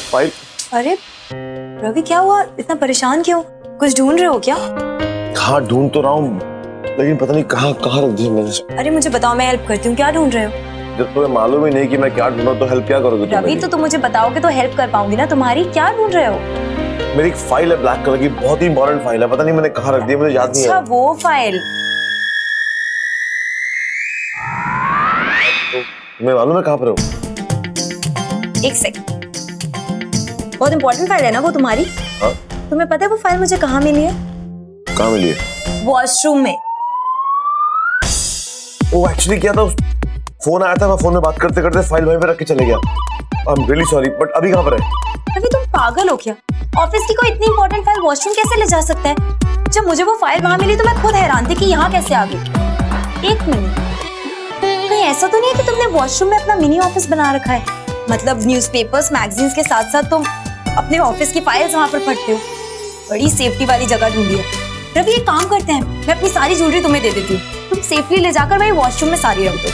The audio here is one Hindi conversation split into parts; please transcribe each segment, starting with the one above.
फाइल। अरे रवि क्या हुआ, इतना परेशान क्यों? कुछ ढूंढ रहे हो क्या? हाँ ढूंढ तो रहा हूँ, लेकिन पता नहीं कहाँ कहाँ रख दिया मैंने। अरे मुझे बताओ, मैं हेल्प करती हूँ। क्या ढूंढ रहे हो? जब तुम्हें मालूम ही नहीं कि मैं क्या ढूंढ रहा हूँ तो हेल्प क्या करोगे तुम रवि मेरी? तो तुम मुझे बताओगे तो हेल्प कर पाऊंगी ना तुम्हारी। क्या ढूंढ रहे हो? मेरी एक फाइल है ब्लैक कलर की, बहुत ही इंपॉर्टेंट फाइल है, पता नहीं मैंने कहाँ रख दिया, मुझे याद नहीं अच्छा है। वो फाइल। तो तुम्हें मालूम है कहाँ पर हो? एक सेकंड, बहुत इंपॉर्टेंट फाइल है ना वो तुम्हारी? हाँ? तुम्हें पता है वो फाइल मुझे कहाँ मिली है? कहाँ मिली है? वॉशरूम में। वो एक्चुअली क्या था, फोन आया था, मैं फोन में बात करते करते फाइल वहीं पे रख के चले गया। I am really sorry, but अभी कहाँ पर है? रवि तुम पागल हो क्या? ऑफिस की कोई इतनी इंपॉर्टेंट फाइल वॉशरूम कैसे ले जा सकता है? जब मुझे वो फाइल वहां मिली तो मैं खुद हैरान थी कि यहाँ कैसे आ गई। एक मिनट, कहीं ऐसा तो नहीं है कि तुमने वॉशरूम में अपना मिनी ऑफिस बना रखा है? मतलब न्यूज़पेपर्स मैगजीन्स के साथ साथ तुम अपने ऑफिस की फाइल्स वहां पर पढ़ते हो। बड़ी सेफ्टी वाली जगह ढूंढी है। रवि एक काम करते हैं, मैं अपनी सारी ज्वेलरी तुम्हें दे देती हूँ, तुम सेफली ले जाकर वही वॉशरूम में सारी रख दो।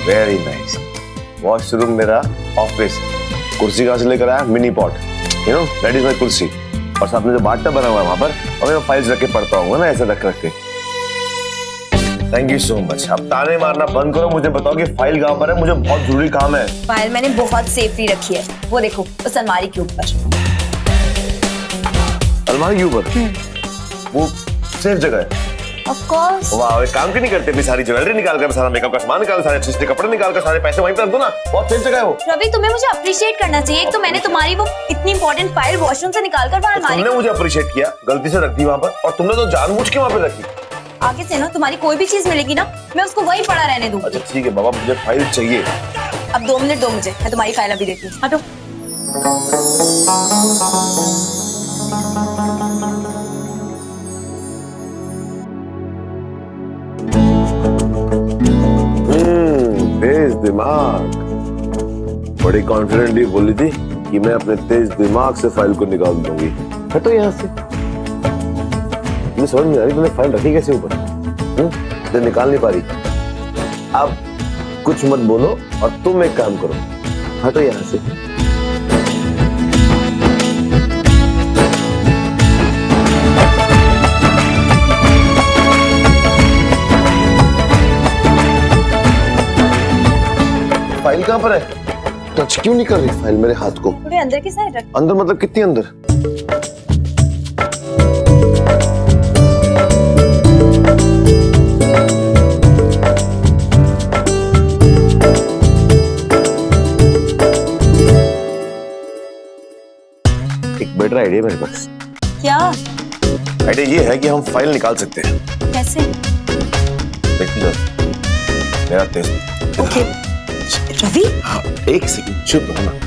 Very nice. वॉशरूम मेरा ऑफिस, कुर्सी कहाँ से लेकर आया? Mini pot, you know that is my कुर्सी, और साथ में जो बाथटब बना हुआ है वहां पर, और मैं फाइल्स रख के पढ़ता हूँ ना, ऐसे रख के। Thank you so much. अब ताने मारना बंद करो, मुझे बताओ कि फाइल कहाँ पर है, मुझे बहुत जरूरी काम है। फाइल मैंने बहुत सेफली रखी है, वो देखो उस अलमारी के ऊपर। अलमारी के ऊपर? वो सेफ जगह है। Of course. वाह, एक काम क्यों नहीं करते? अपनी सारी ज्वेलरी निकाल कर, सारा मेकअप का सामान निकाल, सारे अच्छे कपड़े निकाल कर, सारे पैसे वहीं पे रख दो ना, बहुत सेफ जगह है वो। रवि तुम्हें मुझे अप्रिशिएट करना चाहिए। एक तो मैंने तुम्हारी वो इतनी इंपॉर्टेंट फाइल वॉशरूम से निकाल कर वहाँ अलमारी। तुमने मुझे अप्रिशिएट किया, गलती से रख दी वहां पर, और तुमने तो जानबूझ के वहां पे रखी। आगे से ना तुम्हारी कोई भी चीज मिलेगी ना, मैं उसको वहीं पड़ा रहने दूंगी। अच्छा ठीक है बाबा, मुझे फाइल चाहिए। अब 2 मिनट दो मुझे, मैं तुम्हारी फाइल अभी देती हूँ। हटो। तेज दिमाग। बड़ी कॉन्फिडेंटली बोली थी कि मैं अपने तेज दिमाग से फाइल को निकाल दूंगी। हटो यहाँ से। मुझे समझ नहीं आ रही तुमने फाइल रखी कैसे ऊपर? तो निकाल नहीं पा रही। अब कुछ मत बोलो और तुम एक काम करो, हटो यहाँ से। फाइल कहाँ पर है? टच क्यों नहीं कर रही फाइल मेरे हाथ को? थोड़े अंदर की साइड रख। अंदर मतलब कितनी अंदर? एक बेटर आइडिया मेरे पास। क्या आइडिया ये है कि हम फाइल निकाल सकते हैं। कैसे? देखती जाओ, मेरा टेस्ट। ओके रवि। हाँ, एक सेकंड चुप रहो ना।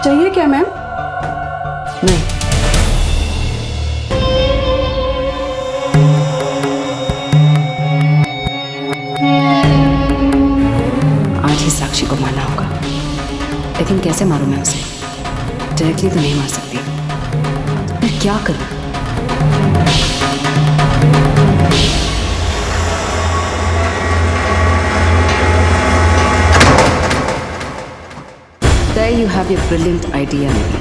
चाहिए क्या मैम? नहीं, आज ही साक्षी को मारना होगा, लेकिन कैसे मारूं मैं उसे? डायरेक्टली तो नहीं मार सकती। मैं क्या करूं? There you have your brilliant idea, Nidhi.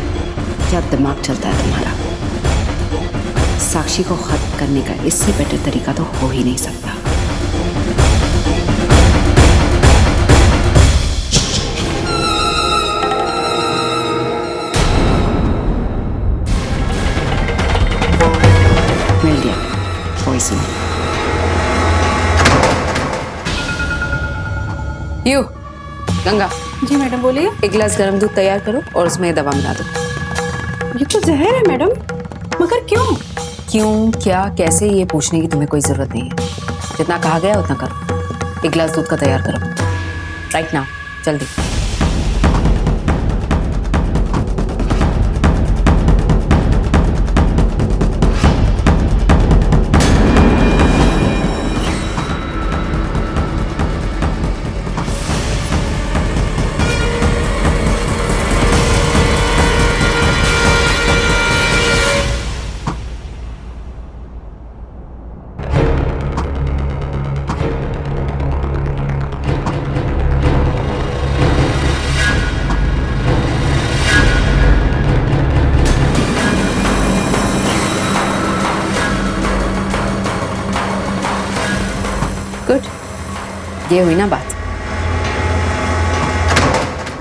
क्या दिमाग चलता है तुम्हारा? साक्षी को खत्म करने का इससे बेटर तरीका तो हो ही नहीं सकता। गंगा, जी मैडम बोलिए। एक गिलास गर्म दूध तैयार करो और उसमें दवा मिला दो। ये तो जहर है मैडम, मगर क्यों? क्यों, क्या, कैसे, ये पूछने की तुम्हें कोई जरूरत नहीं है। जितना कहा गया उतना करो। एक गिलास दूध का तैयार करो राइट नाउ, जल्दी। गुड, ये हुई ना बात।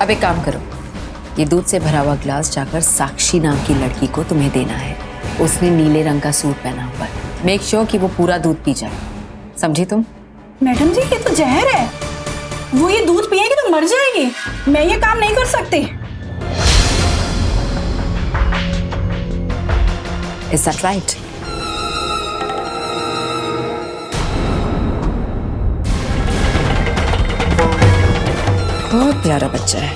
अब एक काम करो, ये दूध से भरा हुआ ग्लास जाकर साक्षी नाम की लड़की को तुम्हें देना है। उसने नीले रंग का सूट पहना हुआ है। मेक श्योर कि वो पूरा दूध पी जाए, समझी तुम? मैडम जी ये तो जहर है, वो ये दूध पिएगी तो मर जाएगी। मैं ये काम नहीं कर सकती। Is that right? बहुत प्यारा बच्चा है,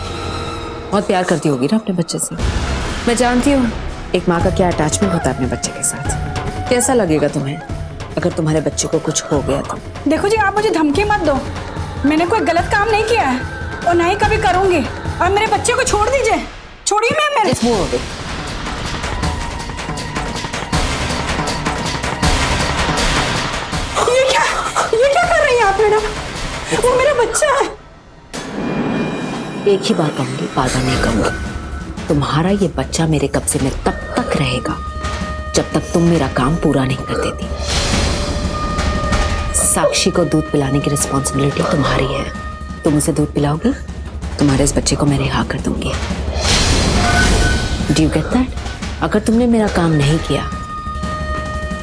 बहुत प्यार करती होगी ना अपने बच्चे से। मैं जानती हूँ एक माँ का क्या अटैचमेंट होता है अपने बच्चे के साथ। कैसा लगेगा तुम्हें अगर तुम्हारे बच्चे को कुछ हो गया तो? देखो जी आप मुझे धमकी मत दो, मैंने कोई गलत काम नहीं किया है और ना ही कभी करूंगी। और मेरे बच्चे को छोड़ दीजिए, छोड़िए मैम मेरे। Let's move away. ये क्या कर रही हैं आप मैडम? वो मेरा बच्चा है। एक ही बात कहूंगी, बार बार नहीं कहूंगी। तुम्हारा ये बच्चा मेरे कब्जे में तब तक रहेगा जब तक तुम मेरा काम पूरा नहीं कर देती। साक्षी को दूध पिलाने की रिस्पॉन्सिबिलिटी तुम्हारी है। तुम उसे दूध पिलाओगी, तुम्हारे इस बच्चे को मैं रिहा कर दूंगी। Do you get that? अगर तुमने मेरा काम नहीं किया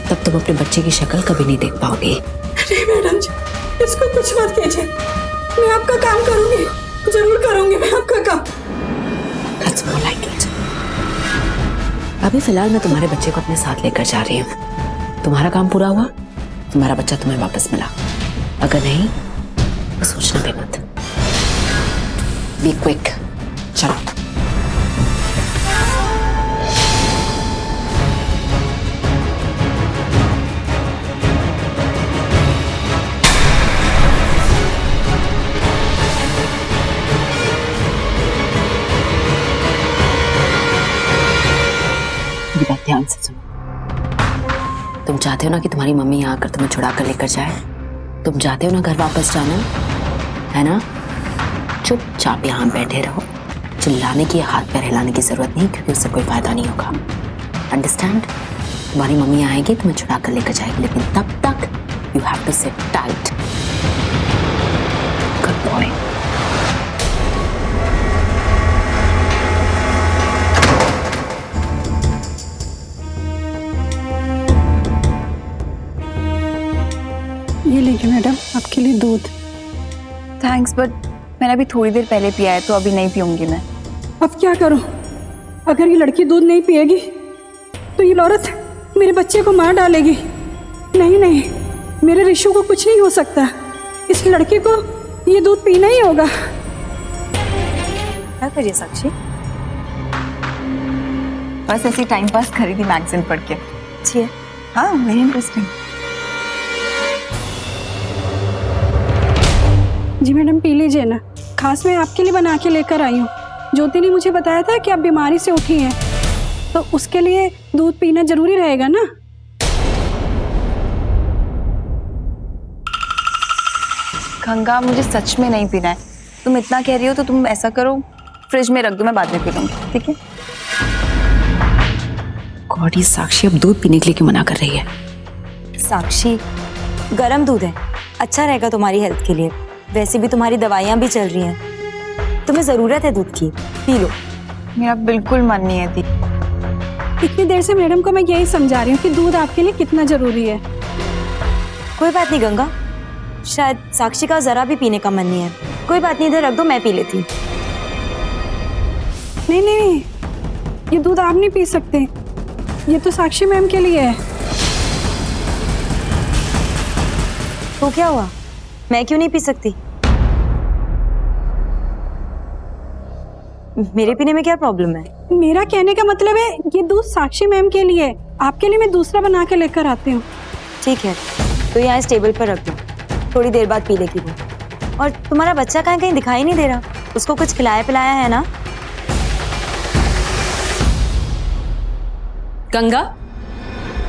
तब तुम अपने बच्चे की शक्ल कभी नहीं देख पाओगे। अरे मैडम जी इसको कुछ मत कीजिए, मैं आपका काम करूंगी, जरूर करूंगी मैं आपका काम। That's more like it. अभी फिलहाल मैं तुम्हारे बच्चे को अपने साथ लेकर जा रही हूँ। तुम्हारा काम पूरा हुआ, तुम्हारा बच्चा तुम्हें वापस मिला। अगर नहीं तो सोचना भी मत। Be quick. चलो। मेरी बात ध्यान से सुनो। तुम चाहते हो ना कि तुम्हारी मम्मी यहाँ आकर तुम्हें छुड़ा कर लेकर जाए? तुम चाहते हो ना घर वापस जाना, है ना? चुपचाप यहाँ बैठे रहो। चिल्लाने की, हाथ पैर हिलाने की जरूरत नहीं, क्योंकि उससे कोई फायदा नहीं होगा। अंडरस्टैंड? तुम्हारी मम्मी आएगी, तुम्हें छुड़ा कर लेकर जाएगी, लेकिन तब तक you have to sit tight. Good boy. ये लीजिए मैडम आपके लिए दूध। थैंक्स, बट मैंने अभी थोड़ी देर पहले पिया है तो अभी नहीं पीऊंगी मैं। अब क्या करूं? अगर ये लड़की दूध नहीं पिएगी तो ये औरत मेरे बच्चे को मार डालेगी। नहीं नहीं, मेरे रिशु को कुछ नहीं हो सकता, इस लड़की को ये दूध पीना ही होगा। क्या करिए साक्षी? बस ऐसी टाइम पास खरीदी मैगजीन पढ़ के। अच्छी है? हाँ, वेरी इंटरेस्टिंग। जी मैडम पी लीजिए ना, खास मैं आपके लिए बना के लेकर आई हूँ। ज्योति ने मुझे बताया था कि आप बीमारी से उठी हैं, तो उसके लिए दूध पीना जरूरी रहेगा ना। गंगा, मुझे सच में नहीं पीना है। तुम इतना कह रही हो तो तुम ऐसा करो, फ्रिज में रख दो, मैं बाद में पी लूंगी, ठीक है? गॉड, ये साक्षी अब दूध पीने के लिए क्यों मना कर रही है? साक्षी, गरम दूध है, अच्छा रहेगा तुम्हारी हेल्थ के लिए। वैसे भी तुम्हारी दवाइयाँ भी चल रही हैं, तुम्हें जरूरत है दूध की, पी लो। मेरा बिल्कुल मन नहीं है दी। इतनी देर से मैडम को मैं यही समझा रही हूँ कि दूध आपके लिए कितना जरूरी है। कोई बात नहीं गंगा, शायद साक्षी का जरा भी पीने का मन नहीं है, कोई बात नहीं, इधर रख दो, मैं पी लेती हूँ। नहीं नहीं नहीं, ये दूध आप नहीं पी सकते, ये तो साक्षी मैम के लिए है। तो क्या हुआ, मैं क्यों नहीं पी सकती? मेरे पीने में क्या प्रॉब्लम है? मेरा कहने का मतलब है ये दूध साक्षी मैम के लिए है, आपके लिए मैं दूसरा बना के लेकर आती हूँ। ठीक है, तो यहाँ इस टेबल पर रख दो, थोड़ी देर बाद पी लेगी वो। और तुम्हारा बच्चा कहीं दिखाई नहीं दे रहा, उसको कुछ खिलाया पिलाया है ना? गंगा,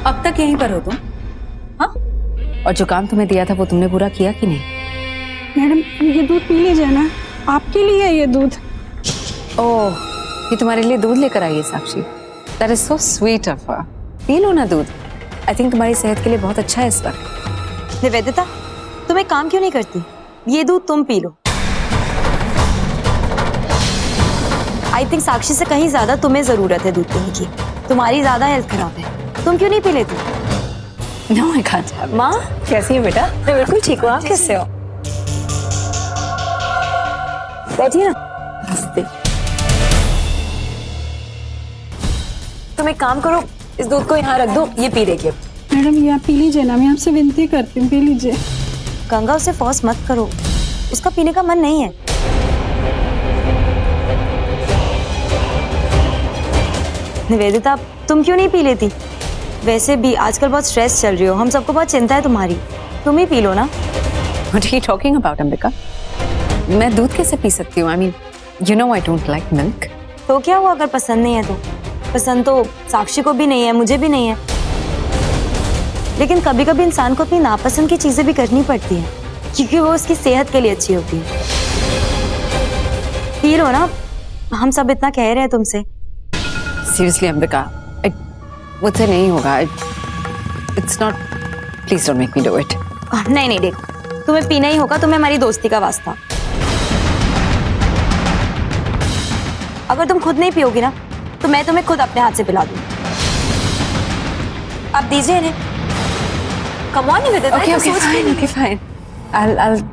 अब तक यहीं पर हो तुम? हाँ, और जो काम तुम्हें दिया था वो तुमने पूरा किया कि नहीं? मैडम ये दूध पी लीजिए ना, आपके लिए है ये दूध। ओह, ये तुम्हारे लिए दूध लेकर आई है Sakshi. That is so sweet of her. पी लो ना दूध, आई थिंक तुम्हारी सेहत के लिए बहुत अच्छा है इस वक्त। निवेदिता, तुम एक काम क्यों नहीं करती, ये दूध तुम पी लो। आई थिंक साक्षी से कहीं ज्यादा तुम्हें जरूरत है दूध पीने की, तुम्हारी ज्यादा हेल्थ खराब है, तुम क्यों नहीं पी लेती? No I can't. माँ कैसी है बेटा? मैं बिल्कुल ठीक हूँ, आप कैसे हो? बैठिए ना। तुम एक काम करो, इस दूध को यहाँ रख दो, ये पी लेगी। मैडम ये आप पी लीजिए ना, मैं आपसे विनती करती हूँ, पी लीजिए। गंगा, उसे फोर्स मत करो, उसका पीने का मन नहीं है। निवेदिता, तुम क्यों नहीं पी लेती? वैसे भी आजकल बहुत स्ट्रेस चल रही हो, हम सबको बहुत चिंता है तुम्हारी, तुम ही पी लो ना। What are you talking about, Ambika? मैं दूध कैसे पी सकती हूँ? I mean, you know I don't like milk. तो क्या हुआ अगर पसंद नहीं है तो? पसंद तो साक्षी को भी नहीं है, मुझे भी नहीं है, लेकिन कभी कभी इंसान को अपनी नापसंद की चीजें भी करनी पड़ती है, क्योंकि वो उसकी सेहत के लिए अच्छी होती है। पी लो ना, हम सब इतना कह रहे हैं तुमसे। Seriously, अंबिका, मुझसे नहीं होगा। It's not. Please don't make me do it. नहीं नहीं, देखो, तुम्हें पीना ही होगा, तुम्हें हमारी दोस्ती का वास्ता। अगर तुम खुद नहीं पियोगी ना, तो मैं तुम्हें खुद अपने हाथ से पिला दूंगी। आप दीजिए इन्हें। Come on, Nivedita, Okay, okay, fine, okay, fine.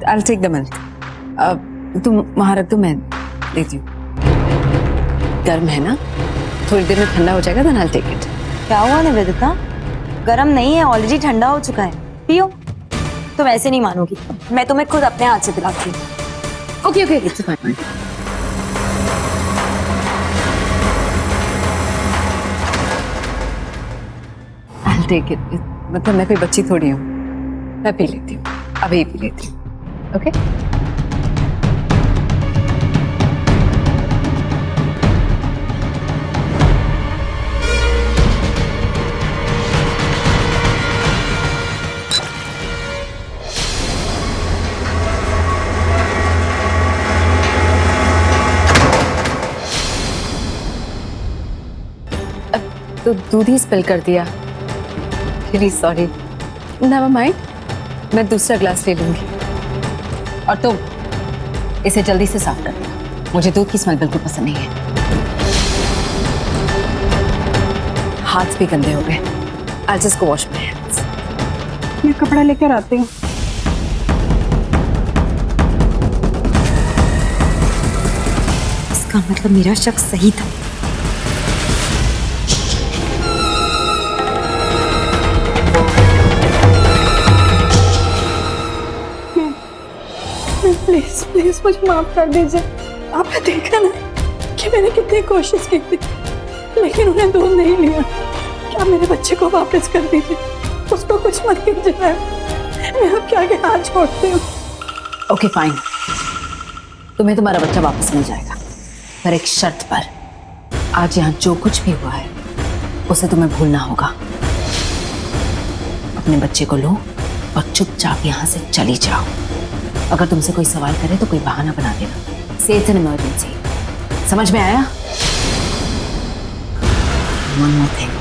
I'll take the milk. तुम वहाँ रख दो, मैं देती हूँ। गर्म है ना? थोड़ी देर में ठंडा हो जाएगा, then I'll take it. क्या हुआ निवेदिता? गरम नहीं है, ऑलरेडी ठंडा हो चुका है, पियो। तुम ऐसे नहीं मानोगी, मैं तुम्हें खुद अपने हाथ से पिलाती हूँ। Okay, okay, it's fine. I'll take it. मतलब मैं कोई बच्ची थोड़ी हूँ, मैं पी लेती हूँ, अभी पी लेती हूँ, ओके? तो दूध ही स्पिल कर दिया। Really sorry. Never mind. मैं दूसरा ग्लास ले लूंगी। और तुम इसे जल्दी से साफ कर देना। मुझे दूध की स्मेल बिल्कुल पसंद नहीं है। हाथ भी गंदे हो गए। I'll just go wash my hands. मैं कपड़ा लेकर आती हूँ। इसका मतलब मेरा शक सही था। प्लीज प्लीज मुझे माफ कर दीजिए। आपने देखा ना कि मैंने कितनी कोशिश की थी, लेकिन उन्हें दूध नहीं लिया। क्या मेरे बच्चे को वापस कर दीजिए, उसको कुछ मत कीजिए। मैं आपके आगे हाथ छोड़ती हूँ। ओके फाइन, तुम्हें तुम्हारा बच्चा वापस मिल जाएगा, पर एक शर्त पर। आज यहाँ जो कुछ भी हुआ है उसे तुम्हें भूलना होगा। अपने बच्चे को लो और चुपचाप यहाँ से चली जाओ। अगर तुमसे कोई सवाल करे तो कोई बहाना बना देना। से इट्स एन इमरजेंसी। समझ में आया? One more thing.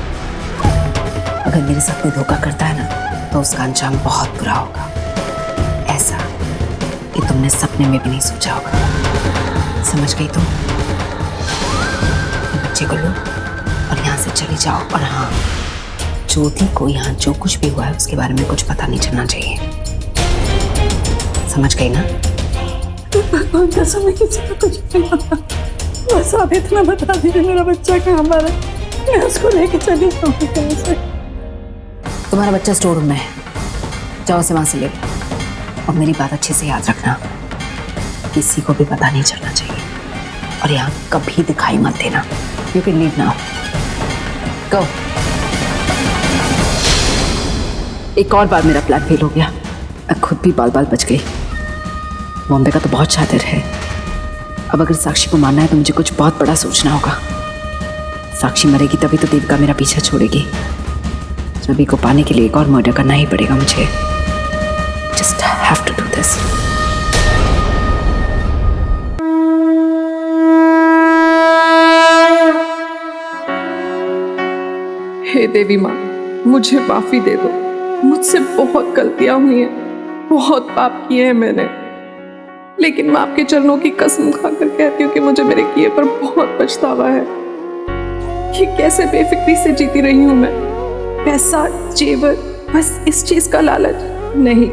अगर मेरे साथ कोई धोखा करता है ना तो उसका अंजाम बहुत बुरा होगा, ऐसा कि तुमने सपने में भी नहीं सोचा होगा। समझ गई तुम? बच्चे को लो और यहाँ से चली जाओ। और हाँ, ज्योति को यहाँ जो कुछ भी हुआ है उसके बारे में कुछ पता नहीं चलना चाहिए। समझ गई ना? भगवान जैसा मैं किसी को कुछ नहीं पता, बस आप इतना बता दीजिए मेरा बच्चा कहाँ पर है, मैं उसको लेके चली जाऊँगी कहीं से। तुम्हारा बच्चा स्टोर रूम में है, जाओ से वहां से ले। और मेरी बात अच्छे से याद रखना, किसी को भी पता नहीं चलना चाहिए, और यहाँ कभी दिखाई मत देना। यू कैन लीव नाउ, गो। एक और बार मेरा प्लान फेल हो गया, मैं खुद भी बाल बाल बच गई। बॉम्बे का तो बहुत चादर है, अब अगर साक्षी को मानना है तो मुझे कुछ बहुत बड़ा सोचना होगा। साक्षी मरेगी तभी तो देविका मेरा पीछा छोड़ेगी। रवि को पाने के लिए एक और मर्डर करना ही पड़ेगा मुझे। Just have to do this. हे देवी माँ, मुझे माफी दे दो, मुझसे बहुत गलतियां हुई हैं, बहुत पाप किए हैं मैंने, लेकिन मैं आपके चरणों की कसम खाकर कहती हूँ कि मुझे मेरे किए पर बहुत पछतावा है। ये कैसे बेफिक्री से जीती रही हूँ मैं, पैसा, जेवर, बस इस चीज का लालच नहीं।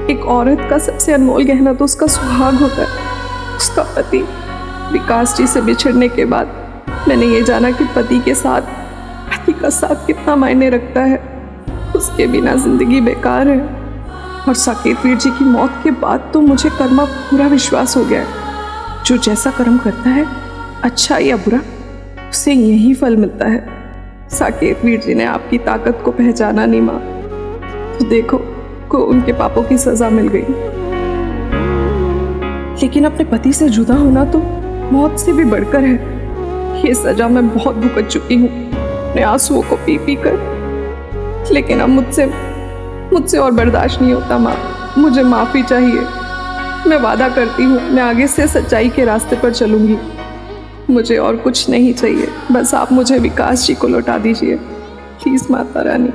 एक औरत का सबसे अनमोल गहना तो उसका सुहाग होता है, उसका पति। विकास जी से बिछड़ने के बाद मैंने ये जाना कि पति के साथ, पति का साथ कितना मायने रखता है। उसके बिना जिंदगी बेकार है। और साकेत वीर जी की मौत के बाद तो मुझे कर्मा पूरा विश्वास हो गया है, जो जैसा कर्म करता है, अच्छा या बुरा, उसे यही फल मिलता है। साकेत वीर जी ने आपकी ताकत को पहचाना नहीं माँ, तो देखो को उनके पापों की सजा मिल गई। लेकिन अपने पति से जुदा होना तो मौत से भी बढ़कर है। ये सजा मैं बहुत भुगत चुकी हूँ अपने आंसुओं को पी पी कर, लेकिन अब मुझसे और बर्दाश्त नहीं होता माँ, मुझे माफी चाहिए। मैं वादा करती हूँ मैं आगे से सच्चाई के रास्ते पर चलूंगी। मुझे और कुछ नहीं चाहिए, बस आप मुझे विकास जी को लौटा दीजिए प्लीज माता रानी।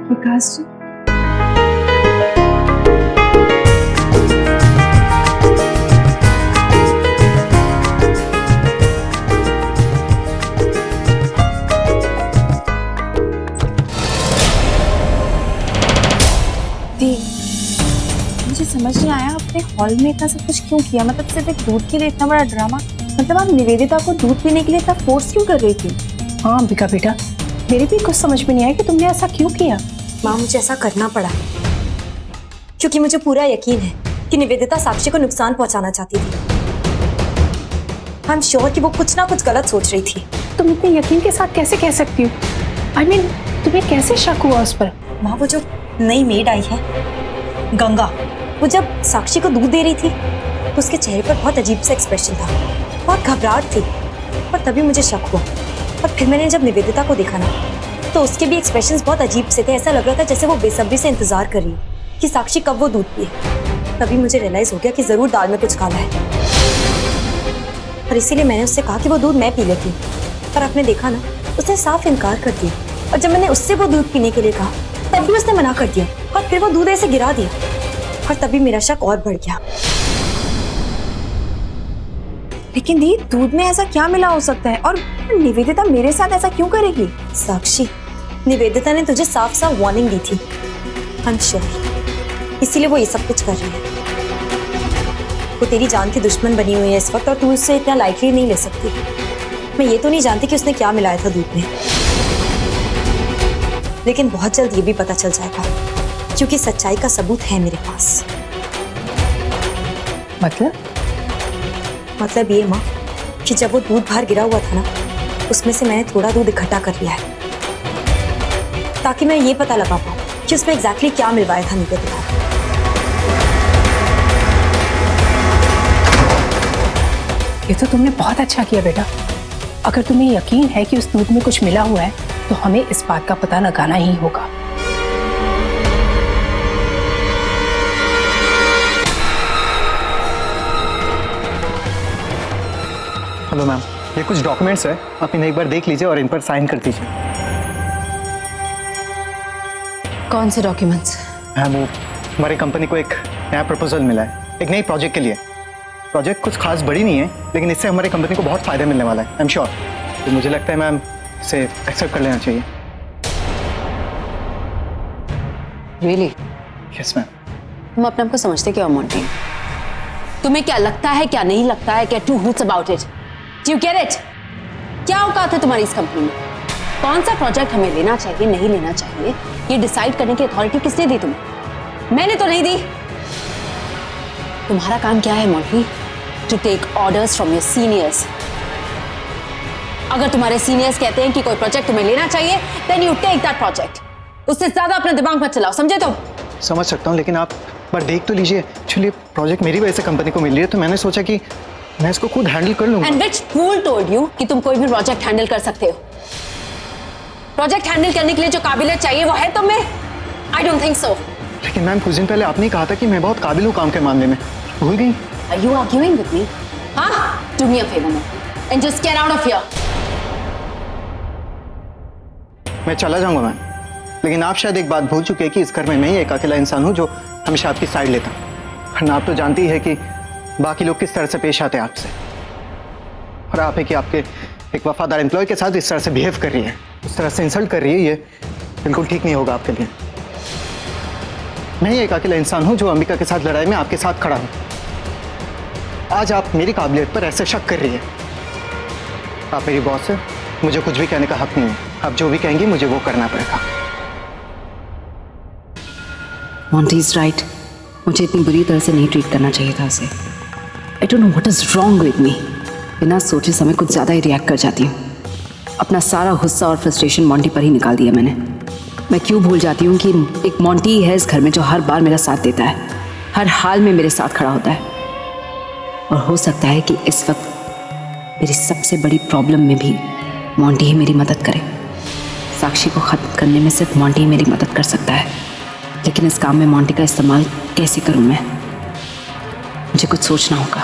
विकास जी, मुझे समझ नहीं आया आपने हॉल में इतना सब कुछ क्यों किया। मतलब सिर्फ एक दूध के लिए इतना बड़ा ड्रामा। मतलब आप निवेदिता को दूध पीने के लिए इतना फोर्स क्यों कर रही थी? हाँ अंबिका बेटा, मेरे भी कुछ समझ में नहीं आया कि तुमने ऐसा क्यों किया। माँ, मुझे ऐसा करना पड़ा क्योंकि मुझे पूरा यकीन है कि निवेदिता साक्षी को नुकसान पहुंचाना चाहती थी। आई एम श्योर कि वो कुछ ना कुछ गलत सोच रही थी। तुम इतने यकीन के साथ कैसे कह सकती हो? I mean, तुम्हें कैसे शक हुआ उस पर? माँ, वो जो नई मेड आई है गंगा, वो जब साक्षी को दूध दे रही थी तो उसके चेहरे पर बहुत अजीब सा एक्सप्रेशन था, बहुत घबराहट थी, और तभी मुझे शक हुआ। और फिर मैंने जब निवेदिता को देखा ना तो उसके भी एक्सप्रेशंस बहुत अजीब से थे। ऐसा लग रहा था जैसे वो बेसब्री से इंतजार कर रही है कि साक्षी कब वो दूध पिए। तभी मुझे रियलाइज हो गया कि जरूर दाल में कुछ काला है, और इसीलिए मैंने उससे कहा कि वो दूध मैं पी लेती हूँ। पर आपने देखा ना, उसने साफ इनकार कर दिया, और जब मैंने उससे वो दूध पीने के लिए कहा तभी उसने मना कर दिया, और फिर वो दूध ऐसे गिरा दिया, और तभी मेरा शक और बढ़ गया। लेकिन दी, दूध में ऐसा क्या मिला हो सकता है, और निवेदिता मेरे साथ ऐसा क्यों करेगी? साक्षी, निवेदिता ने तुझे साफ साफ वार्निंग दी थी, आई एम श्योर, इसीलिए वो ये सब कुछ कर रही है। वो तेरी जान की दुश्मन बनी हुई है इस वक्त, और तू उससे इतना लाइटली नहीं ले सकती। मैं ये तो नहीं जानती कि उसने क्या मिलाया था दूध में, लेकिन बहुत जल्द ये भी पता चल जाएगा, क्योंकि सच्चाई का सबूत है मेरे पास। मतलब ये माँ कि जब वो दूध बाहर गिरा हुआ था ना, उसमें से मैंने थोड़ा दूध इकट्ठा कर लिया है, ताकि मैं ये पता लगा पाऊँ कि उसमें एग्जैक्टली क्या मिलवाया था निवेदिता। ये तो तुमने बहुत अच्छा किया बेटा। अगर तुम्हें यकीन है कि उस दूध में कुछ मिला हुआ है तो हमें इस बात का पता लगाना ही होगा। हेलो मैम, ये कुछ डॉक्यूमेंट्स है, आप इन्हें एक बार देख लीजिए और इन पर साइन कर दीजिए। कौन से डॉक्यूमेंट्स? हाँ, वो हमारी कंपनी को एक नया प्रपोजल मिला है, एक नई प्रोजेक्ट के लिए। प्रोजेक्ट कुछ खास बड़ी नहीं है, लेकिन इससे हमारी कंपनी को बहुत फायदा मिलने वाला है, आई एम श्योर। तो मुझे लगता है मैम इसे एक्सेप्ट कर लेना चाहिए। रियली? Yes ma'am. तुम अपने आप को समझते क्या हो मोंटी? तुम्हें क्या लगता है, क्या नहीं लगता है, क्या two hoots about it? Do you get it? क्या औकात है तुम्हारी इस कंपनी में? कौन सा प्रोजेक्ट हमें लेना चाहिए, नहीं लेना चाहिए, ये डिसाइड करने की अथॉरिटी किसने दी तुम्हें? मैंने तो नहीं दी। तुम्हारा काम क्या है Monty? To take orders from your seniors. अगर तुम्हारे सीनियर्स कहते हैं कि कोई प्रोजेक्ट तुम्हें लेना चाहिए, then you take that project. उससे ज्यादा अपना दिमाग मत चलाओ, समझे तुम? समझ सकता हूँ, लेकिन आप पर देख तो लीजिए। एक्चुअली प्रोजेक्ट मेरी वजह से कंपनी को मिल रही है, तो मैंने सोचा कि मैं इसको खुद हैंडल कर लूंगा। And which fool told you कि तुम कोई भी प्रोजेक्ट हैंडल कर सकते हो? प्रोजेक्ट हैंडल करने के लिए जो काबिलियत चाहिए वो है तुम में? I don't think so. लेकिन मैम कुछ दिन पहले आपने ही कहा था कि मैं बहुत काबिल हूँ काम के मामले में, भूल गई? Are you arguing with me? हाँ? Do me a favor, man, and just get out of here. मैं चला जाऊंगा मैम, लेकिन आप शायद एक बात भूल चुके हैं कि इस घर में मैं ही एक अकेला इंसान हूँ जो हमेशा आपकी साइड लेता हूँ। वरना आप तो जानती है कि बाकी लोग किस तरह से पेश आते हैं आपसे, और आप है कि आपके एक वफादार एम्प्लॉय के साथ इस तरह से बिहेव कर रही है, उस तरह से इंसल्ट कर रही है, ये बिल्कुल ठीक नहीं होगा आपके लिए। मैं ही एक अकेला इंसान हूँ जो अंबिका के साथ लड़ाई में आपके साथ खड़ा हूँ। आज आप मेरी काबिलियत पर ऐसे शक कर रही है। आप मेरी बॉस है, मुझे कुछ भी कहने का हक नहीं है। आप जो भी कहेंगी मुझे वो करना पड़ेगा। Monty is right. मुझे इतनी बुरी तरह से नहीं ट्रीट करना चाहिए था उसे। I don't know what is wrong with me. बिना सोचे समय कुछ ज़्यादा ही रिएक्ट कर जाती हूँ। अपना सारा गुस्सा और फ्रस्ट्रेशन मॉन्टी पर ही निकाल दिया मैंने। मैं क्यों भूल जाती हूँ कि एक मॉन्टी ही है इस घर में जो हर बार मेरा साथ देता है, हर हाल में मेरे साथ खड़ा होता है। और हो सकता है कि इस वक्त मेरी सबसे बड़ी प्रॉब्लम में भी मॉन्टी ही मेरी मदद करे। साक्षी को ख़त्म करने में सिर्फ मॉन्टी ही मेरी मदद कर सकता है, लेकिन इस काम में मॉन्टी का इस्तेमाल कैसे करूं मैं? मुझे कुछ सोचना होगा।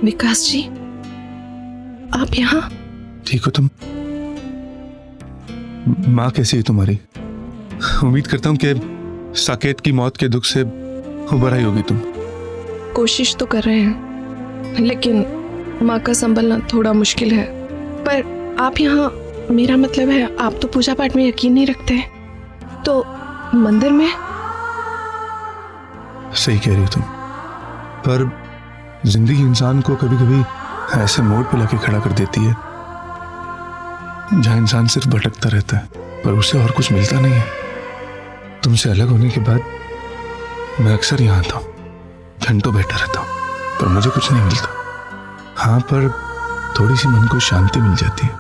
विकास जी, आप यहाँ? ठीक हो तुम? माँ कैसी है तुम्हारी? उम्मीद करता हूँ कि साकेत की मौत के दुख से उबर आई होगी तुम। कोशिश तो कर रहे हैं, लेकिन माँ का संभलना थोड़ा मुश्किल है। पर आप यहाँ, मेरा मतलब है आप तो पूजा पाठ में यकीन नहीं रखते, तो मंदिर में? सही कह रही हो तुम, पर जिंदगी इंसान को कभी कभी ऐसे मोड़ पे लाके खड़ा कर देती है जहां इंसान सिर्फ भटकता रहता है, पर उसे और कुछ मिलता नहीं है। तुमसे अलग होने के बाद मैं अक्सर यहाँ आता हूँ, घंटों बैठा रहता हूँ, पर मुझे कुछ नहीं मिलता। हाँ, पर थोड़ी सी मन को शांति मिल जाती है।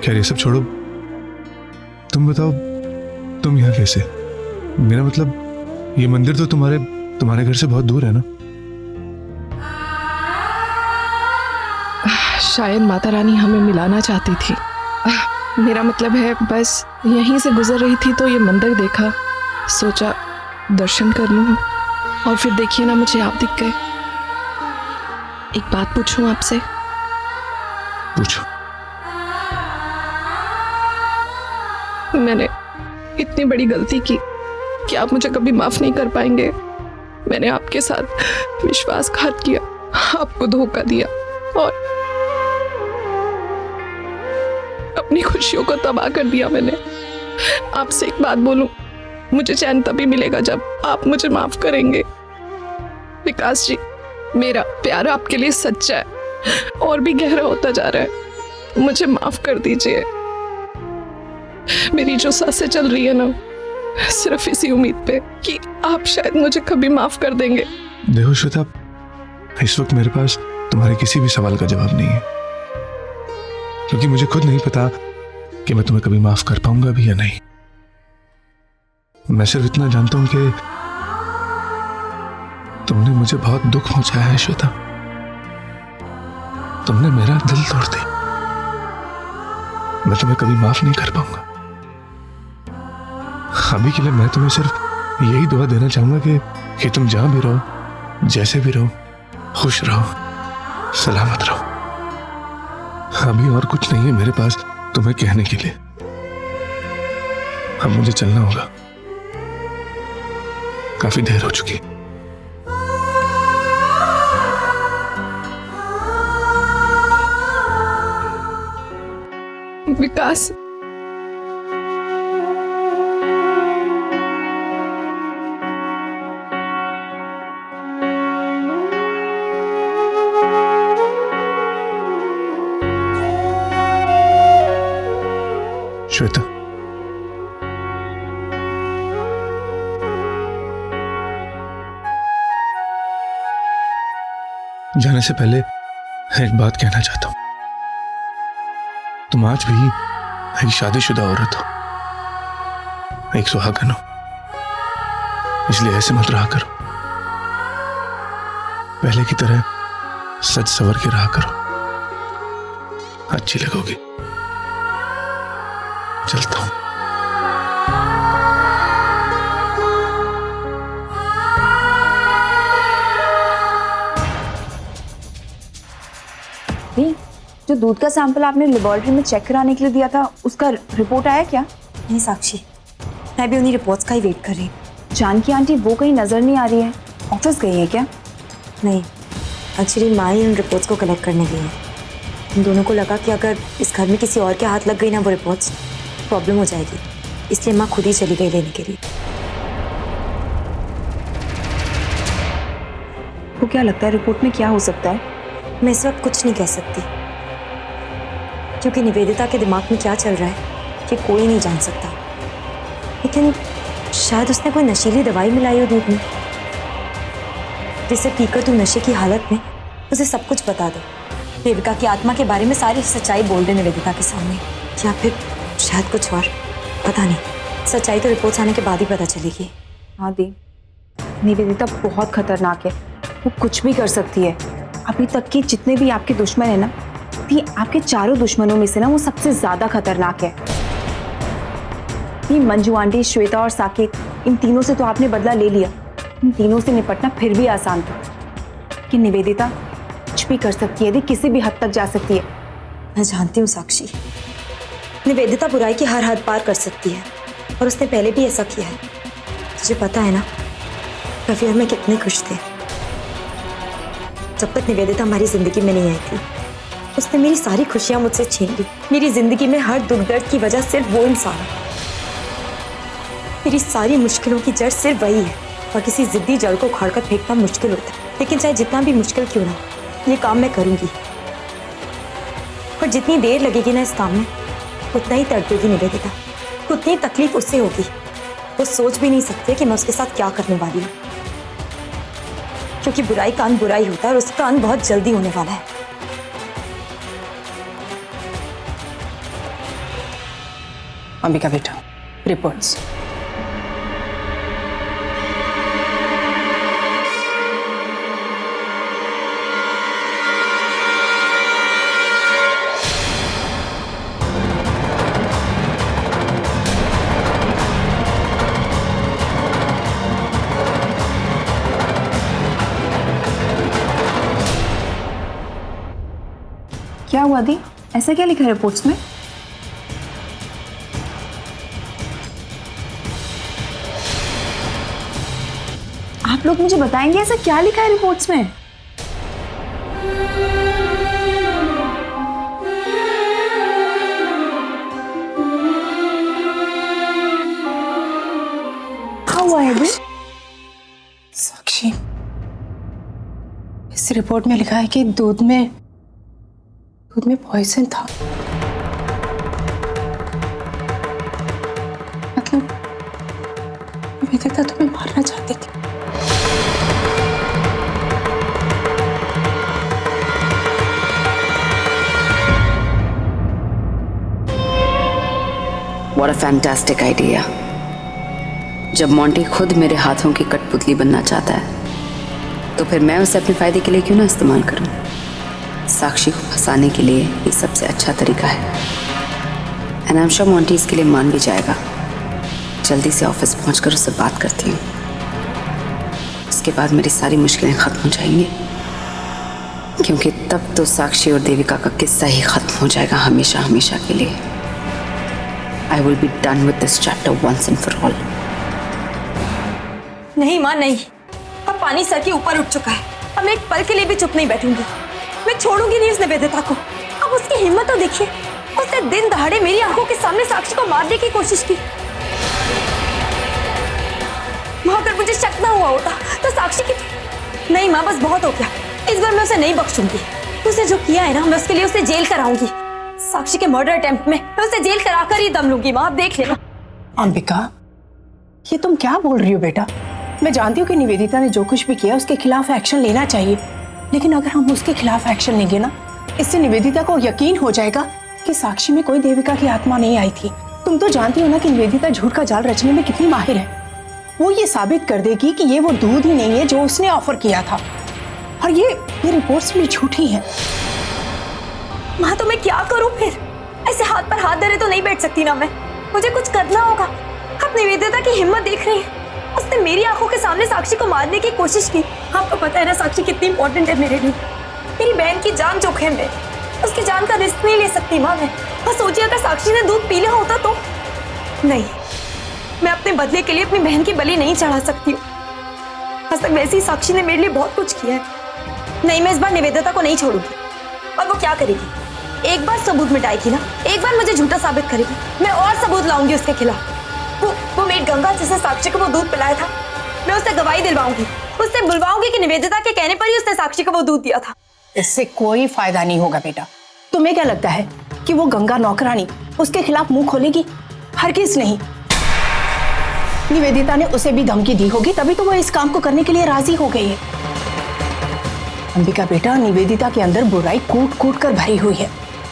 खैर ये सब छोड़ो, तुम बताओ तुम यहाँ कैसे? मेरा मतलब ये मंदिर तो तुम्हारे घर से बहुत दूर है ना? शायद माता रानी हमें मिलाना चाहती थी। मेरा मतलब है बस यहीं से गुजर रही थी तो ये मंदिर देखा, सोचा दर्शन कर लूं, और फिर देखिए ना मुझे आप दिख गए। एक बात पूछूं आपसे? पूछो। मैंने इतनी बड़ी गलती की कि आप मुझे कभी माफ नहीं कर पाएंगे। मैंने आपके साथ विश्वासघात किया, आपको धोखा दिया और अपनी खुशियों को तबाह कर दिया मैंने। आपसे एक बात बोलूं, मुझे चैन तभी मिलेगा जब आप मुझे माफ करेंगे। विकास जी, मेरा प्यार आपके लिए सच्चा है और भी गहरा होता जा रहा है। मुझे माफ कर दीजिए। मेरी जो सांसें चल रही है ना, सिर्फ इसी उम्मीद पे कि आप शायद मुझे कभी माफ कर देंगे। देखो श्वेता, इस वक्त मेरे पास तुम्हारे किसी भी सवाल का जवाब नहीं है, क्योंकि मुझे खुद नहीं पता कि मैं तुम्हें कभी माफ कर पाऊंगा भी या नहीं। मैं सिर्फ इतना जानता हूं कि तुमने मुझे बहुत दुख पहुंचाया है श्वेता। तुमने मेरा दिल तोड़ दिया। मैं तुम्हें कभी माफ नहीं कर पाऊंगा। अभी के लिए मैं तुम्हें सिर्फ यही दुआ देना चाहूंगा कि कि तुम जहां भी रहो, जैसे भी रहो, खुश रहो, सलामत रहो। अभी और कुछ नहीं है मेरे पास तुम्हें कहने के लिए। अब मुझे चलना होगा, काफी देर हो चुकी। विकास, श्वेता, जाने से पहले एक बात कहना चाहता हूं। तुम आज भी एक शादीशुदा औरत हो, एक सुहागन हो, इसलिए ऐसे मत रहा करो। पहले की तरह सज सवर के रहा करो, अच्छी लगोगी। चलता हूं। नहीं, जो दूध का सैंपल आपने लेबोरेटरी में चेक कराने के लिए दिया था, उसका रिपोर्ट आया क्या? नहीं साक्षी, मैं भी उन्हीं रिपोर्ट्स का ही वेट कर रही हूँ। जानकी आंटी वो कहीं नजर नहीं आ रही है, ऑफिस गई है क्या? नहीं, एक्चुअली माँ ही उन रिपोर्ट्स को कलेक्ट करने गई है। उन दोनों को लगा कि अगर इस घर में किसी और के हाथ लग गई ना वो रिपोर्ट्स, प्रॉब्लम हो जाएगी, इसलिए माँ खुद ही चली गई लेने के लिए। वो क्या लगता है रिपोर्ट में क्या हो सकता है? मैं इस वक्त कुछ नहीं कह सकती, क्योंकि निवेदिता के दिमाग में क्या चल रहा है कि कोई नहीं जान सकता। लेकिन शायद उसने कोई नशीली दवाई मिलाई हो दूध में, जिसे पीकर तू नशे की हालत में उसे सब कुछ बता दे, देविका की आत्मा के बारे में सारी सच्चाई बोल दे निवेदिता के सामने। या फिर शायद कुछ और, पता नहीं। सच्चाई तो रिपोर्ट्स आने के बाद ही पता चलेगी। हाँ दी, निवेदिता बहुत खतरनाक है, वो कुछ भी कर सकती है। अभी तक के जितने भी आपके दुश्मन है ना, दी आपके चारों दुश्मनों में से ना वो सबसे ज्यादा खतरनाक है। दी मंजू आंटी, श्वेता और साकेत, इन तीनों से तो आपने बदला ले लिया, इन तीनों से निपटना फिर भी आसान था। कि निवेदिता कुछ भी कर सकती है दी, किसी भी हद तक जा सकती है। मैं जानती हूँ साक्षी, निवेदिता बुराई की हर हद पार कर सकती है, और उसने पहले भी ऐसा किया है। तुझे पता है ना रफी और मैं कितने खुश थे जब तक निवेदिता हमारी जिंदगी में नहीं आई थी। उसने मेरी सारी खुशियां मुझसे छीन ली। मेरी जिंदगी में हर दुख दर्द की वजह सिर्फ वो इंसान है। मेरी सारी मुश्किलों की जड़ सिर्फ वही है, और किसी जिद्दी जड़ को उखाड़ कर फेंकना मुश्किल होता है, लेकिन चाहे जितना भी मुश्किल क्यों ना, ये काम मैं करूंगी। और जितनी देर लगेगी ना इस काम में, उतना ही तड़पेगी निवेदिता, उतनी तकलीफ उससे होगी। वो सोच भी नहीं सकते कि मैं उसके साथ क्या करने वाली हूँ, क्योंकि बुराई का अंत बुराई होता है और उसका अंत बहुत जल्दी होने वाला है। अंबिका बेटा, रिपोर्ट्स। क्या हुआ दी, ऐसा क्या लिखा है रिपोर्ट्स में? आप लोग मुझे बताएंगे ऐसा क्या लिखा है रिपोर्ट्स में? क्या हुआ है दी? साक्षी, इस रिपोर्ट में लिखा है कि दूध में पॉइजन था। मतलब निवेदिता तुम्हें मारना चाहती थी। What a fantastic idea. जब मॉन्टी खुद मेरे हाथों की कठपुतली बनना चाहता है, तो फिर मैं उसे अपने फायदे के लिए क्यों ना इस्तेमाल करूं? साक्षी को फंसाने के लिए ये सबसे अच्छा तरीका है। And I am sure Monty इसके लिए मान भी जाएगा। जल्दी से ऑफिस पहुंचकर उससे बात करती हूँ। उसके बाद मेरी सारी मुश्किलें खत्म हो जाएंगी, क्योंकि तब तो साक्षी और देविका का किस्सा ही खत्म हो जाएगा हमेशा हमेशा के लिए। I will be done with this chapter once and for all. नहीं माँ नहीं, अब पानी सर के ऊपर उठ चुका है। अब मैं एक पल के लिए भी चुप नहीं बैठूंगी। मैं छोड़ूंगी नहीं उस निवेदिता को। अब उसकी हिम्मत तो देखिए, उसने दिन दहाड़े मेरी आंखों के सामने साक्षी को मारने की कोशिश की। माँ अगर मुझे शक ना हुआ होता तो साक्षी की नहीं माँ, बस बहुत हो गया। इस बार मैं उसे नहीं बख्शूंगी। उसने जो किया है ना, मैं उसके लिए उसे जेल कराऊंगी। साक्षी के मर्डर अटेम्प्ट में मैं उसे जेल कराकर ही दम लूंगी। माँ आप देख लेना। अंबिका, ये तुम क्या बोल रही हो बेटा? मैं जानती हूँ कि निवेदिता ने जो कुछ भी किया उसके खिलाफ एक्शन लेना चाहिए, लेकिन अगर हम उसके खिलाफ एक्शन लेंगे ना, इससे निवेदिता को यकीन हो जाएगा कि साक्षी में कोई देविका की आत्मा नहीं आई थी। तुम तो जानती हो ना कि निवेदिता झूठ का जाल रचने में कितनी माहिर है। वो ये साबित कर देगी कि ये वो दूध ही नहीं है जो उसने ऑफर किया था, और ये रिपोर्ट्स भी झूठी हैं। माँ तो मैं क्या करूं फिर? ऐसे हाथ पर हाथ धरे तो नहीं बैठ सकती ना मैं। मुझे कुछ करना होगा। आप निवेदिता की हिम्मत देख रही हैं। उसने मेरी आंखों के सामने साक्षी को मारने की कोशिश की। आपको पता है ना साक्षी कितनी इंपॉर्टेंट है मेरे लिए। मेरी बहन की जान जोखिम में, उसकी जान का रिस्क नहीं ले सकती माँ मैं। बस सोचिए अगर साक्षी ने दूध पी लिया होता तो। नहीं, मैं अपने बदले के लिए अपनी बहन की बलि नहीं चढ़ा सकती हूँ। आज तक वैसे ही साक्षी ने मेरे लिए बहुत कुछ किया है। नहीं, मैं इस बार निवेदिता को नहीं छोड़ूंगी। और वो क्या करेगी? एक बार सबूत मिटाएगी ना, एक बार मुझे झूठा साबित करेगी, मैं और सबूत लाऊंगी उसके खिलाफ। वो मेरी गंगा जिसे साक्षी को वो दूध पिलाया था, मैं उससे गवाही दिलवाऊंगी। उससे बुलवाऊंगी कि निवेदिता के कहने पर ही उसने साक्षी को वो दूध दिया था। इससे कोई फायदा नहीं होगा बेटा। तुम्हें क्या लगता है कि वो गंगा नौकरानी उसके खिलाफ मुंह खोलेगी? हरगिज नहीं। निवेदिता ने उसे भी धमकी दी होगी, तभी तो वो इस काम को करने के लिए राजी हो गई है। अंबिका बेटा, निवेदिता के अंदर बुराई कूट कूट कर भरी हुई है।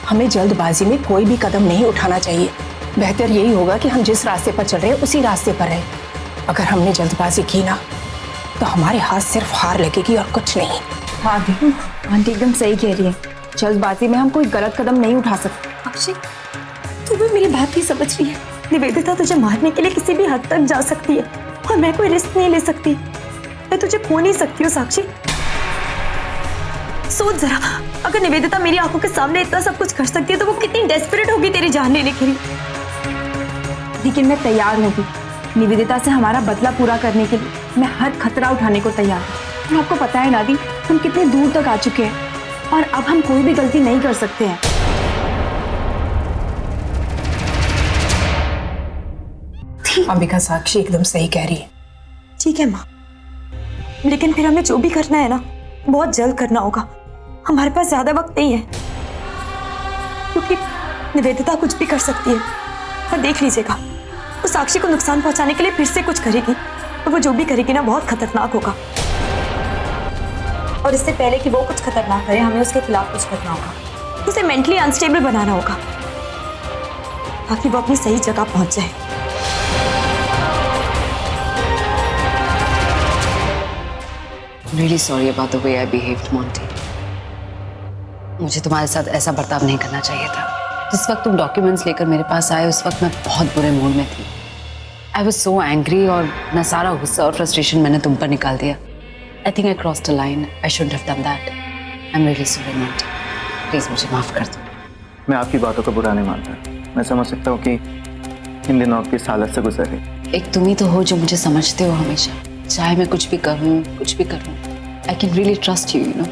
हमें जल्दबाजी में कोई भी कदम नहीं उठाना चाहिए। बेहतर यही होगा कि हम जिस रास्ते पर चल रहे हैं उसी रास्ते पर रहें। अगर हमने जल्दबाजी की ना, तो हमारे हाथ सिर्फ हार लगेगी और कुछ नहीं। हाँ दी, आंटी एकदम सही कह रही है। जल्दबाजी में हम कोई गलत कदम नहीं उठा सकते। अक्षय, तू भी मेरी बात नहीं समझ रही है। निवेदिता तुझे मारने के लिए किसी भी हद तक जा सकती है, और मैं कोई रिस्क नहीं ले सकती। मैं तुझे खो नहीं सकती हूँ साक्षी। सोच जरा, अगर निवेदिता मेरी आंखों के सामने इतना सब कुछ कर सकती है तो वो कितनी डेस्परेट होगी तेरी जान लेने के लिए। लेकिन मैं तैयार हूँ भी। निवेदिता से हमारा बदला पूरा करने के लिए मैं हर खतरा उठाने को तैयार हूँ। और आपको पता है नादी, हम कितने दूर तक आ चुके हैं और अब हम कोई भी गलती नहीं कर सकते हैं। अंबिका, साक्षी एकदम सही कह रही है। ठीक है माँ, लेकिन फिर हमें जो भी करना है ना, बहुत जल्द करना होगा। हमारे पास ज्यादा वक्त नहीं है, क्योंकि निवेदिता कुछ भी कर सकती है। और देख लीजिएगा, वो साक्षी को नुकसान पहुंचाने के लिए फिर से कुछ करेगी, तो वो जो भी करेगी ना बहुत खतरनाक होगा। और इससे पहले कि वो कुछ खतरनाक करे, हमें उसके खिलाफ कुछ करना होगा। उसे मेंटली अनस्टेबल बनाना होगा, ताकि वो अपनी सही जगह पहुंच जाए। Really sorry about the way I behaved, Monty. मुझे तुम्हारे साथ ऐसा बर्ताव नहीं करना चाहिए था। जिस वक्त तुम डॉक्यूमेंट्स लेकर मेरे पास आए, उस वक्त मैं बहुत बुरे मूड में थी। I was so angry, और मैं सारा गुस्सा और फ्रस्ट्रेशन मैंने तुम पर निकाल दिया। I think I crossed a line. I shouldn't have done that. I'm really sorry, Monty. Please मुझे माफ कर दो। मैं आपकी बातों का बुरा नहीं मानता। मैं समझ सकता हूँ कि इन दिनों आप किस हालत से गुजर रहे। एक तुम ही तो हो जो मुझे समझते हो हमेशा। चाहे मैं कुछ भी करूँ, कुछ भी करूँ, I can really trust you, you know.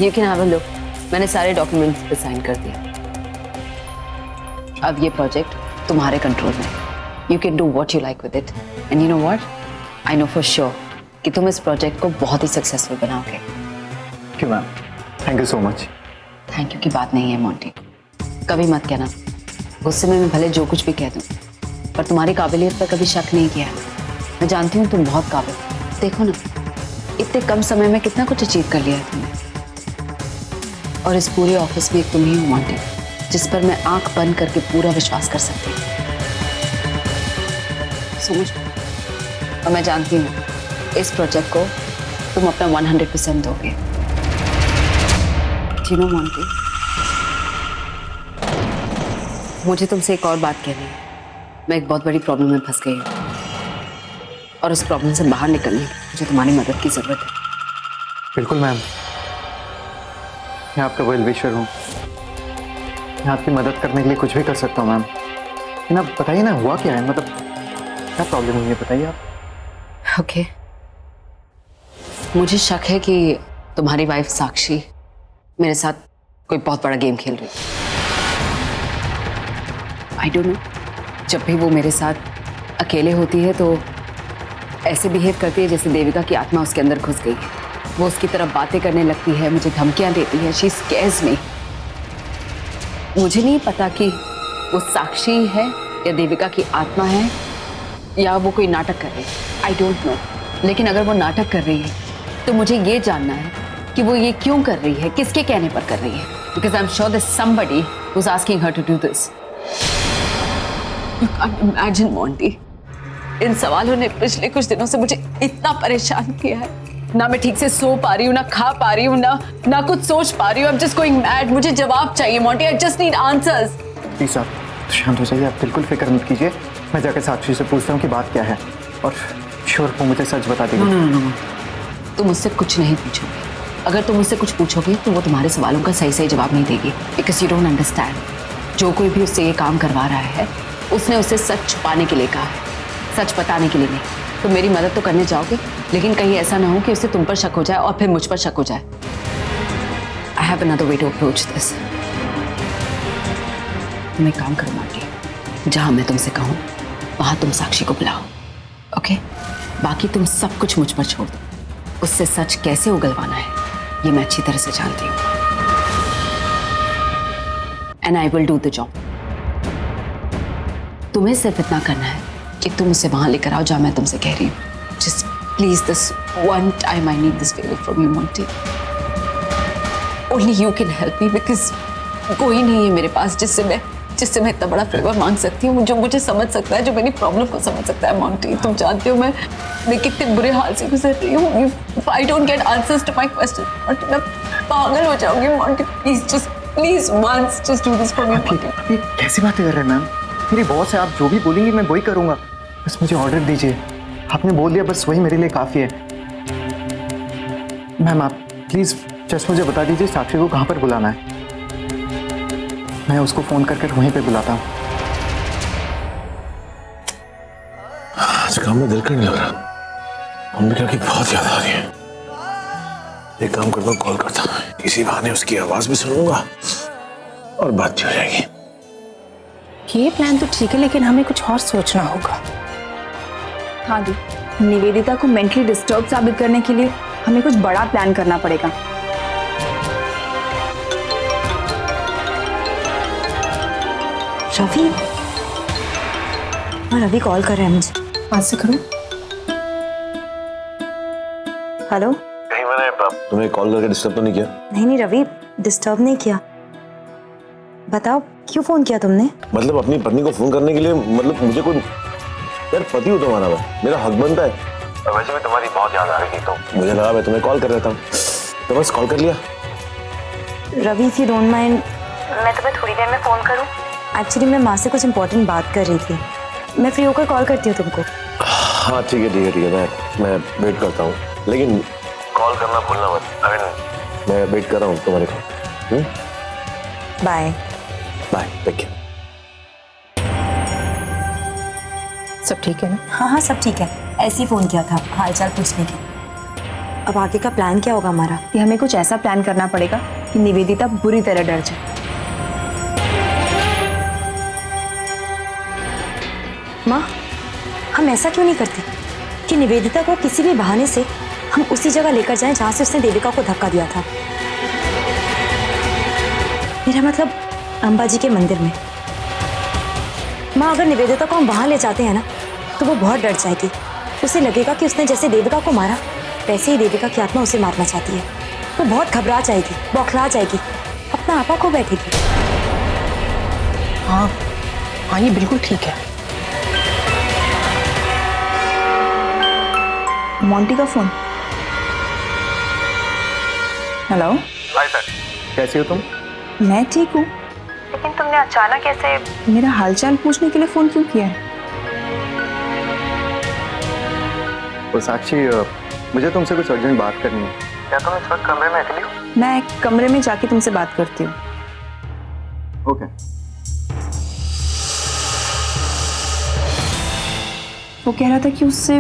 You can have a look. मैंने सारे डॉक्यूमेंट्स पे साइन कर दिए। अब ये प्रोजेक्ट तुम्हारे कंट्रोल में। You can do what you like with it. And you know what? I know for sure कि तुम इस प्रोजेक्ट को बहुत ही सक्सेसफुल बनाओगे। क्यों ma'am, thank you so much. Thank you की बात नहीं है मोंटी, कभी मत कहना। गुस्से में मैं भले जो कुछ भी कह दूँ, पर तुम्हारी काबिलियत पर कभी शक नहीं किया है। मैं जानती हूँ तुम बहुत काबिल। देखो ना, इतने कम समय में कितना कुछ अचीव कर लिया है तुमने। और इस पूरे ऑफिस में एक तुम ही हो मोंटी, जिस पर मैं आंख बंद करके पूरा विश्वास कर सकती हूँ। समझ? और मैं जानती हूँ इस प्रोजेक्ट को तुम अपना 100% दोगे। You know, मोंटी, मुझे तुमसे एक और बात कहनी है। मैं एक बहुत बड़ी प्रॉब्लम में फंस गई हूँ, और उस प्रॉब्लम से बाहर निकलने की मुझे तुम्हारी मदद की जरूरत है। बिल्कुल मैम, मैं आपका वेल विशर हूँ, मैं आपकी मदद करने के लिए कुछ भी कर सकता हूँ मैम। लेकिन आप बताइए ना, हुआ क्या है, मतलब क्या प्रॉब्लम हुई है, बताइए आप। ओके, मुझे शक है कि तुम्हारी वाइफ साक्षी मेरे साथ कोई बहुत बड़ा गेम खेल रही है। आई डोंट नो, जब भी वो मेरे साथ अकेले होती है तो ऐसे बिहेव करती है जैसे देविका की आत्मा उसके अंदर घुस गई है। वो उसकी तरफ बातें करने लगती है, मुझे धमकियां देती है, शी स्कैर्स मी। मुझे नहीं पता कि वो साक्षी है या देविका की आत्मा है या वो कोई नाटक कर रही है, आई डोंट नो। लेकिन अगर वो नाटक कर रही है तो मुझे ये जानना है कि वो ये क्यों कर रही है, किसके कहने पर कर रही है। Because I am sure that somebody who is asking her to do this. You can't imagine Monty, इन सवालों ने पिछले कुछ दिनों से मुझे इतना परेशान किया है। ना मैं ठीक से सो पा रही हूँ, ना खा पा रही हूँ, ना कुछ सोच पा रही हूँ। I am just going mad. मुझे जवाब चाहिए Monty, I just need answers. Please आप शांत हो जाइए, आप बिल्कुल फिक्र मत कीजिए। मैं जाकर साक्षी से पूछता हूँ कि बात क्या है, और श्योर वो मुझे सच बता देगी। नो, तुम मुझसे कुछ नहीं पूछोगे। अगर तुम मुझसे कुछ पूछोगे तो वो तुम्हारे सवालों का सही जवाब नहीं देगी, बिकॉज यू डोंट अंडरस्टैंड। जो कोई भी उससे ये काम करवा रहा है उसने उसे सच छुपाने के लिए कहा है, सच बताने के लिए नहीं। तो मेरी मदद तो करने जाओगे, लेकिन कहीं ऐसा ना हो कि उससे तुम पर शक हो जाए और फिर मुझ पर शक हो जाए। I have another way to approach this. तुम एक काम करो माटी, जहां मैं तुमसे कहूं वहां तुम साक्षी को बुलाओ, ओके? बाकी तुम सब कुछ मुझ पर छोड़ दो। उससे सच कैसे उगलवाना है ये मैं अच्छी तरह से जानती हूँ, and I will do the job. तुम्हें सिर्फ इतना करना है कि तुम उसे वहां लेकर आओ जहां मैं तुमसे कह रही हूँ। Just please this one time, I need this favour from you Monty. Only you can help me, because कोई नहीं है मेरे पास जिससे मैं इतना बड़ा फेवर मांग सकती हूँ, जो मुझे समझ सकता है, जो मेरी प्रॉब्लम को समझ सकता है। मॉन्टी, तुम जानते हो मैं कितने बुरे हाल से गुजर रही हूँ। If I don't get answers to my questions, Monty, मैं पागल हो जाऊंगी। Monty please once just do this for me, Monty. ये कैसी बातें कर रहे हैं मैम? मेरी बॉस है, आप जो भी बोलेंगी मैं वही करूँगा। बस मुझे ऑर्डर दीजिए, आपने बोल दिया, बस वही मेरे लिए काफ़ी है। मैम आप प्लीज़ जस्ट मुझे बता दीजिए साक्षी को कहाँ पर बुलाना है, मैं उसको फ़ोन कर वहीं पे बुलाता हूँ। आज काम में दिल करने लग रहा, अम्बिका की बहुत याद आ रही है। एक काम करता हूँ, कॉल करता हूँ, इसी बहाने उसकी आवाज भी सुनूंगा और बात भी हो जाएगी। ये प्लान तो ठीक है, लेकिन हमें कुछ और सोचना होगा। हाँ दी, निवेदिता को मेंटली डिस्टर्ब साबित करने के लिए हमें कुछ बड़ा प्लान करना पड़ेगा। रवि, और रवि कॉल कर रहे हैं मुझे। आज से करो। हेलो। कहीं मैंने तुम्हें कॉल करके डिस्टर्ब तो नहीं किया? नहीं रवि, डिस्टर्ब नहीं किया। बताओ क्यों फोन किया तुमने? मतलब अपनी पत्नी को फोन करने के लिए, मतलब मुझे कोई, यार पति हो तुम्हारा, मेरा हक बनता है। और वैसे भी तुम्हारी बहुत याद आ रही थी तो मुझे लगा मैं तुम्हें कॉल कर लेता हूँ, तो बस कॉल कर लिया। Ravi if you don't mind, मैं तुम्हें थोड़ी देर में फोन करूँ? एक्चुअली मैं माँ से कुछ इंपॉर्टेंट बात कर रही थी, मैं फ्री होकर कॉल करती हूँ तुमको। हाँ ठीक है, मैं वेट करता हूँ, लेकिन कॉल करना भूलना मत। मैं वेट कर रहा हूँ तुम्हारे को। Bye bye, take care. सब ठीक है ना? हाँ सब ठीक है, ऐसे ही फोन किया था हालचाल पूछने के। अब आगे का प्लान क्या होगा हमारा? कि हमें कुछ ऐसा प्लान करना पड़ेगा कि निवेदिता बुरी तरह डर जाए। माँ, हम ऐसा क्यों नहीं करते कि निवेदिता को किसी भी बहाने से हम उसी जगह लेकर जाएं जहां से उसने देविका को धक्का दिया था। मेरा मतलब अंबाजी के मंदिर में। माँ, अगर निवेदिता को हम वहां ले जाते हैं ना तो वो बहुत डर जाएगी। उसे लगेगा कि उसने जैसे देविका को मारा वैसे ही देविका की आत्मा उसे मारना चाहती है। वो बहुत घबरा जाएगी, बौखला जाएगी, अपना आपा खो बैठेगी। हाँ हाँ, ये बिल्कुल ठीक है। मॉन्टी का फोन। हेलो। हाय सर, कैसी हो तुम? मैं ठीक हूँ, लेकिन तुमने अचानक ऐसे मेरा हालचाल पूछने के लिए फोन क्यों किया है? वो साक्षी, मुझे तुमसे कुछ अर्जेंट बात करनी है। क्या तुम इस वक्त कमरे में अकेली हो? मैं कमरे में जाके तुमसे बात करती हूँ। ओके। वो कह रहा था कि उससे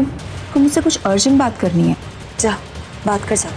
मुझसे कुछ अर्जेंट बात करनी है। जा बात कर जा।